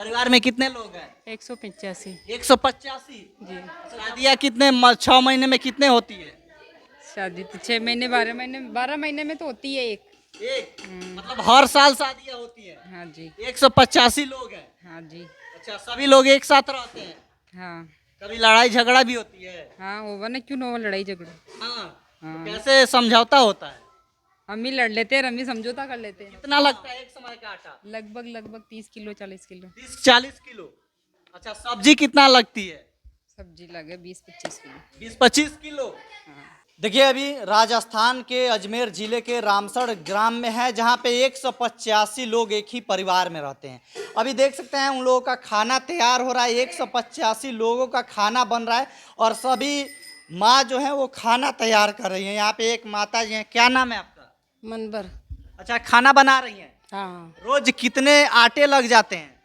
परिवार में कितने लोग हैं? 185। 185। जी। शादियाँ कितने 6 महीने में कितने होती है? शादी तो 6 महीने 12 महीने में तो होती है एक। एक। मतलब हर साल शादियाँ होती है। हाँ जी। 185 लोग हैं। हाँ जी। अच्छा, सभी लोग एक साथ रहते हैं? हाँ। कभी लड़ाई झगड़ा भी होती है? हाँ होगा ना, क्यों ना हो लड़ाई झगड़ा। हाँ। हाँ। कैसे समझौता होता है? हम ही लड़ लेते हैं और हम ही समझौता कर लेते हैं। कितना लगता है एक समय का आटा? लगभग 30 किलो 40 किलो। 30-40 किलो। अच्छा, सब्जी कितना लगती है? सब्जी लगे 20-25 किलो। 20-25 किलो। हाँ। देखिए, अभी राजस्थान के अजमेर जिले के रामसर ग्राम में है, जहाँ पे 185 लोग एक ही परिवार में रहते हैं। अभी देख सकते हैं उन लोगों का खाना तैयार हो रहा है। 185 लोगों का खाना बन रहा है और सभी माँ जो है वो खाना तैयार कर रही है। यहाँ पे एक माता जी हैं। क्या नाम है आपका? मनबर। अच्छा, खाना बना रही हैं। हाँ। रोज कितने आटे लग जाते हैं?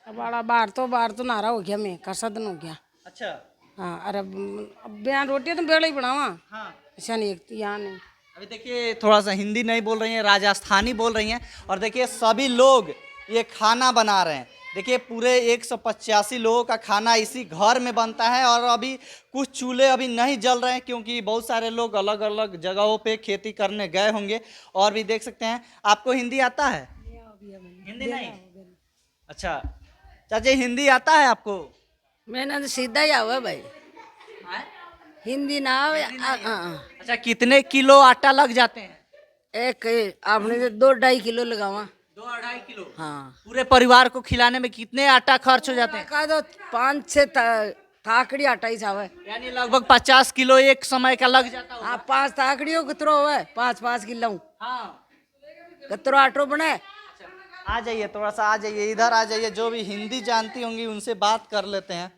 बड़ा बार तो नारा हो गया, मैं कसदन हो गया। अच्छा। हाँ। अरे अब यहाँ रोटियाँ तो बेड़ा ही बनावा। हाँ। ऐसा नहीं, एक यहाँ नहीं। अभी देखिए, थोड़ा सा हिंदी नहीं बोल रही हैं, राजस्थानी बोल रही हैं। और देखिए सभी लोग ये खाना बना रहे हैं। देखिए पूरे 185 लोगों का खाना इसी घर में बनता है। और अभी कुछ चूल्हे अभी नहीं जल रहे हैं, क्योंकि बहुत सारे लोग अलग अलग जगहों पे खेती करने गए होंगे। और भी देख सकते हैं। आपको हिंदी आता है? हिंदी नहीं। अच्छा, चाचा हिंदी आता है आपको? मैंने तो सीधा ही आवा भाई, हिंदी ना आवे। अच्छा, कितने किलो आटा लग जाते हैं? एक आपने तो 2-2.5 किलो लगावा। 2-2.5 किलो। हाँ। पूरे परिवार को खिलाने में कितने आटा खर्च हो जाते हैं? का तो 5-6 थाकड़ी आटा ही सावे। यानी लगभग 50 किलो एक समय का लग जाता होगा। हाँ, 5 थाकड़ियों कितरो हुआ, 5-5 किलो हाँ। कितरो आटो बने। आ जाइए, थोड़ा सा आ जाइए, इधर आ जाइए। जो भी हिंदी जानती होंगी उनसे बात कर लेते हैं।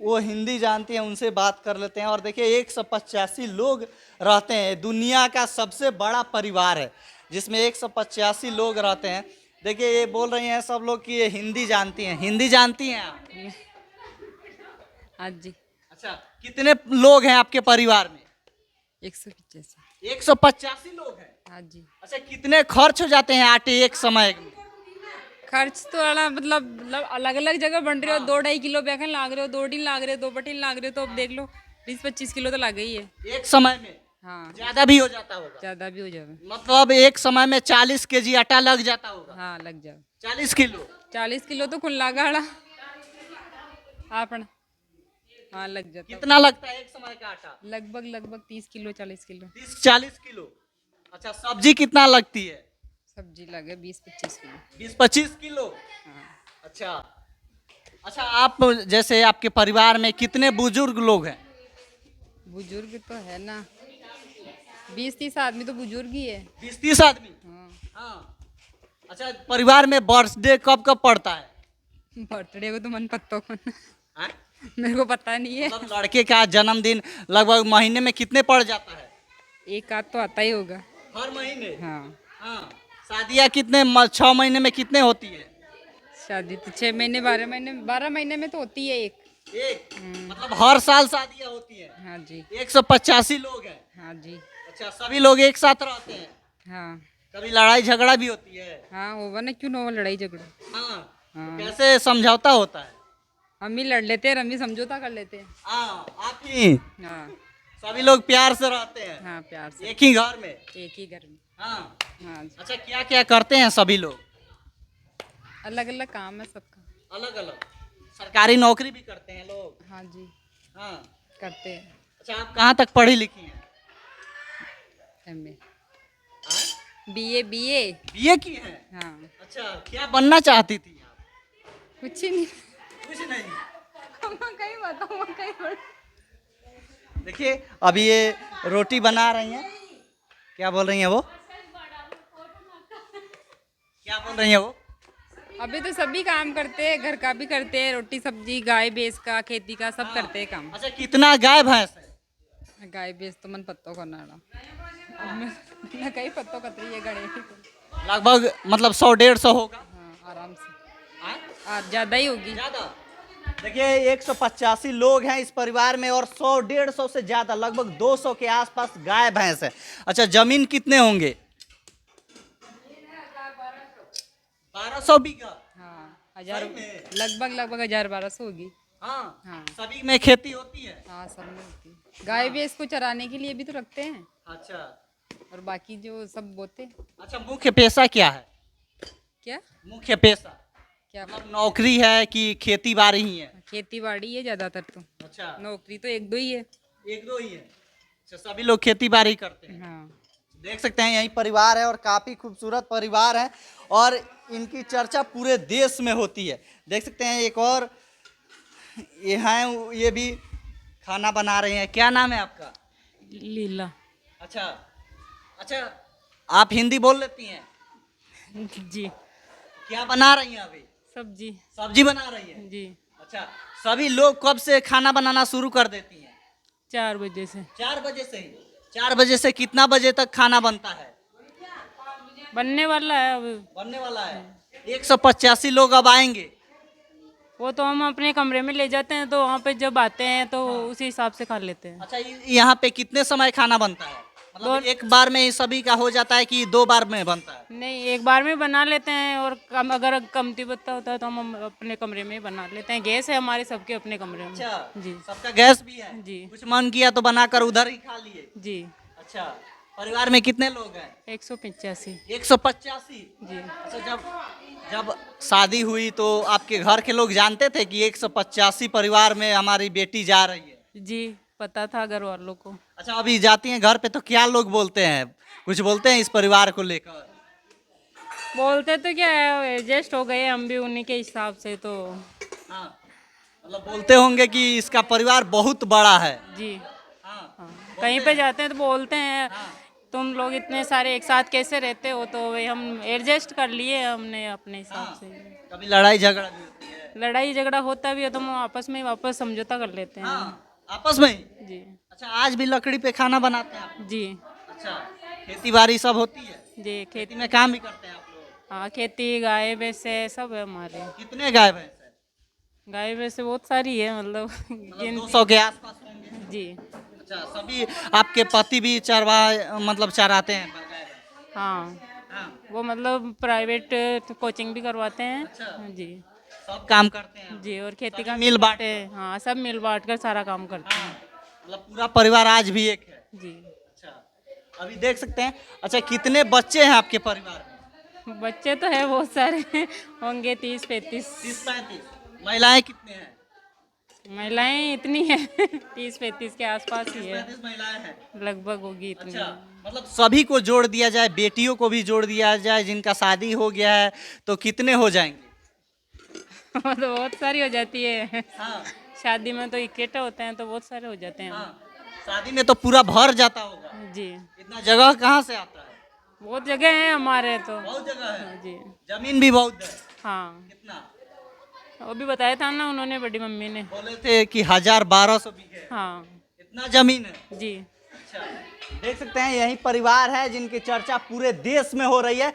वो हिंदी जानती हैं, उनसे बात कर लेते हैं। और देखिए 185 लोग रहते हैं। दुनिया का सबसे बड़ा परिवार है जिसमें 185 लोग रहते हैं। देखिए ये बोल रही हैं सब लोग कि ये हिंदी जानती हैं। हिंदी जानती हैं आप? हाँ जी। अच्छा, कितने लोग हैं आपके परिवार में? 185। 185 लोग हैं। हाँ जी। अच्छा, कितने खर्च हो जाते हैं आटे एक समय में? खर्च तो वाला मतलब अलग अलग जगह बन रहे हो। 2-2.5 किलो बैगन लाग रहे हो, 2 टीन लाग रहे हो, 2 बटीन लाग रहे हो, तो अब देख लो 20-25 किलो तो लग गई है एक समय में। हाँ। ज्यादा भी हो जाता होगा? ज्यादा भी हो जाए। मतलब एक समय में 40 केजी आटा लग जाता होगा? हाँ लग जाओ। 40 किलो। 40 किलो तो खुला गाड़ा आपन। हाँ लग जाता। कितना लगता है एक समय का आटा? लगभग 30 किलो 40 किलो। 30-40 किलो। अच्छा, सब्जी कितना लगती है? सब्जी लगे 20-25 किलो। 20-25 किलो। हाँ। अच्छा। अच्छा, आप जैसे आपके परिवार में कितने बुजुर्ग लोग हैं? बुजुर्ग तो है ना, 20-30 आदमी तो बुजुर्ग ही है। 20-30 आदमी। हाँ। हाँ। अच्छा, परिवार में बर्थडे कब कब पड़ता है? बर्थडे को तो मन पत्ता को हाँ? मेरे को पता नहीं है। मतलब लड़के का जन्मदिन लगभग महीने में कितने पड़ जाता है? एक आध तो आता ही होगा। हर महीने। हाँ। हाँ। शादियाँ कितने 6 महीने में कितने होती है? शादी तो 6 महीने 12 महीने में तो होती है एक। एक। मतलब हर साल शादियाँ होती है? हाँ जी। 185 लोग हैं। हाँ जी। अच्छा, सभी लोग एक साथ रहते हैं? हाँ। कभी लड़ाई झगड़ा भी होती है? हाँ होगा ना, क्यों ना हो लड़ाई झगड़ा। हाँ। हाँ। कैसे समझौता होता है? हम ही लड़ लेते हैं और हम ही समझौता कर लेते हैं। हाँ, आप ही। हाँ। सभी लोग प्यार से रहते हैं? हाँ प्यार से। एक ही घर में? एक ही घर में। हाँ। हाँ जी। अच्छा, क्या क्या करते हैं सभी लोग? अलग अलग काम है सबका। अलग अलग। सरकारी नौकरी भी करते हैं लोग? हाँ जी। हाँ। करते हैं। अच्छा, आप कहाँ तक पढ़ी लिखी हैं? MA BA BA. बीए की हैं? हाँ। अच्छा, क्या बनना चाहती थी आप? कुछ ही नहीं। कुछ नहीं। कहीं बताओ कहीं। देखिए अभी ये रोटी बना रही हैं। क्या बोल रही हैं वो? क्या बोल रही हैं वो? अभी तो सभी काम करते हैं, घर का भी करते हैं, रोटी सब्जी गाय भैंस का खेती का सब करते हैं काम। अच्छा, कितना गाय भैंस है? गाय भैंस तो मन पत्तों का नाड़ा कई पत्तों कतरी है गड़े। लगभग मतलब 100-150 होगा। हाँ आराम से। हाँ? आज ज्यादा ही होगी। ज्यादा। देखिए 185 लोग हैं इस परिवार में और 100-150 से ज्यादा लगभग 200 के आसपास गाय भैंस है। अच्छा, जमीन कितने होंगे? 1200 बीघा। हाँ। हजार, सही में? लगभग 1000-1200 होगी। हाँ हाँ सभी में खेती होती है। हाँ, सब में होती है। गाय भी इसको चराने के लिए भी तो रखते हैं, अच्छा और बाकी जो सब बोते। अच्छा, मुख्य पेशा क्या है? क्या मुख्य पेशा क्या मतलब नौकरी है कि खेती बाड़ी ही है? खेती बाड़ी है ज्यादातर तो, अच्छा, नौकरी तो एक दो ही है। एक दो ही है। अच्छा, सभी लोग खेती बाड़ी करते हैं। हाँ देख सकते हैं यही परिवार है और काफी खूबसूरत परिवार है और इनकी चर्चा पूरे देश में होती है। देख सकते हैं एक और ये हैं, ये भी खाना बना रहे हैं। क्या नाम है आपका? लीला। अच्छा अच्छा, आप हिंदी बोल लेती हैं? जी, क्या बना रही हैं अभी? सब्जी। सब्जी बना रही है। जी, अच्छा, सभी लोग कब से खाना बनाना शुरू कर देती हैं? 4 बजे से 4 बजे से ही। 4 बजे से कितना बजे तक खाना बनता है? बनने वाला है अब। बनने वाला है। 185 लोग अब आएंगे। वो तो हम अपने कमरे में ले जाते हैं, तो वहाँ पे जब आते हैं तो उसी हिसाब से खा लेते हैं। अच्छा, यहाँ पे कितने समय खाना बनता है? मतलब एक बार में ही सभी का हो जाता है कि 2 बार में बनता है? नहीं, एक बार में बना लेते हैं, और कम अगर कमती पत्ता होता है तो हम अपने कमरे में ही बना लेते हैं। गैस है हमारे सबके अपने कमरे में। अच्छा, जी सबका गैस भी है? जी कुछ मन किया तो बनाकर उधर ही खा लिए? जी। अच्छा, परिवार में कितने लोग हैं? 185। 185। जी अच्छा, जब जब शादी हुई तो आपके घर के लोग जानते थे कि 185 परिवार में हमारी बेटी जा रही है? जी, पता था घर वालों को। अच्छा, अभी जाती हैं घर पे तो क्या लोग बोलते हैं? कुछ बोलते हैं इस परिवार को लेकर? बोलते तो क्या है, एडजस्ट हो गए हम भी उन्हीं के हिसाब से तो। हाँ, मतलब बोलते होंगे कि इसका परिवार बहुत बड़ा है। जी हाँ, हाँ, कहीं पे जाते हैं तो बोलते हैं तुम लोग इतने सारे एक साथ कैसे रहते हो, तो वही हम एडजस्ट कर लिए हमने अपने हिसाब से। कभी लड़ाई झगड़ा भी होती है? लड़ाई झगड़ा होता भी है तो हम आपस में वापस समझौता कर लेते हैं। हाँ, आपस में ही? जी अच्छा, आज भी लकड़ी पे खाना बनाते हैं आप? जी अच्छा, खेती बाड़ी सब होती है? जी। खेती में काम भी करते हैं आप लोग? हाँ, खेती, गाय भैंसे सब है हमारे। कितने गाय भैंस है? गाय भैंसे बहुत सारी है, मतलब मतलब 200 के आसपास होंगे। जी अच्छा, सभी आपके पति भी चरवा मतलब चराते हैं गाय भैंस? हाँ, हाँ, वो मतलब प्राइवेट कोचिंग भी करवाते हैं। अच्छा। जी सब काम करते हैं? जी, और खेती सभी का मिल बांट करते हैं। हाँ, सब मिल बांट कर सारा काम करते हाँ, हैं। मतलब पूरा परिवार आज भी एक है? जी, अच्छा, अभी देख सकते हैं। अच्छा, कितने बच्चे हैं आपके परिवार में? बच्चे तो है बहुत सारे होंगे 30-35। 30-35। महिलाएं कितने हैं? महिलाएं इतनी है 30-35 के आसपास ही है, 35 महिलाएं हैं। लगभग होगी इतनी। अच्छा, मतलब सभी को जोड़ दिया जाए, बेटियों को भी जोड़ दिया जाए जिनका शादी हो गया है, तो कितने हो जाएंगे? वो तो बहुत सारी हो जाती है। हाँ शादी में तो इकट्ठे होते हैं तो बहुत सारे हो जाते हैं। हाँ, शादी में तो पूरा भर जाता होगा। जी, इतना जगह कहाँ से आता है? बहुत जगह है हमारे तो। बहुत जगह है। जी जमीन भी बहुत है। हाँ, कितना? वो भी बताया था ना उन्होंने, बड़ी मम्मी ने। बोले थे कि 1000-1200 बीघे। हाँ इतना जमीन है? जी अच्छा, देख सकते हैं यही परिवार है जिनकी चर्चा पूरे देश में हो रही है